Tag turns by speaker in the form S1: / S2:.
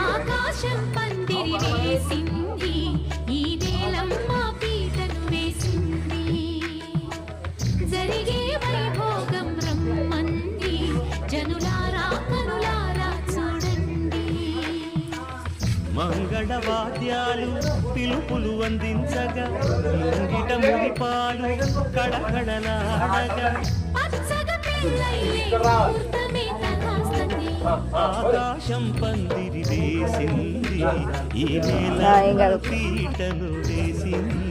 S1: ఆకాశం పందిరి వేసింది, ఈ నేలమ్మ పీటను వేసింది, జరిగే వైభోగం రమ్మంది, జనులారా కనులారా చూడండి.
S2: మంగళవాద్యాలు పిలుపులు అందించగా, ముంగిట మురిపాలు కడకడలాడగా,
S1: పచ్చగా పెళ్ళయ్యే ముహూర్తమే తగాస్తుంది.
S2: ఆకాశం పందిరి వేసింది, ఈ నేల పీటను వేసింది.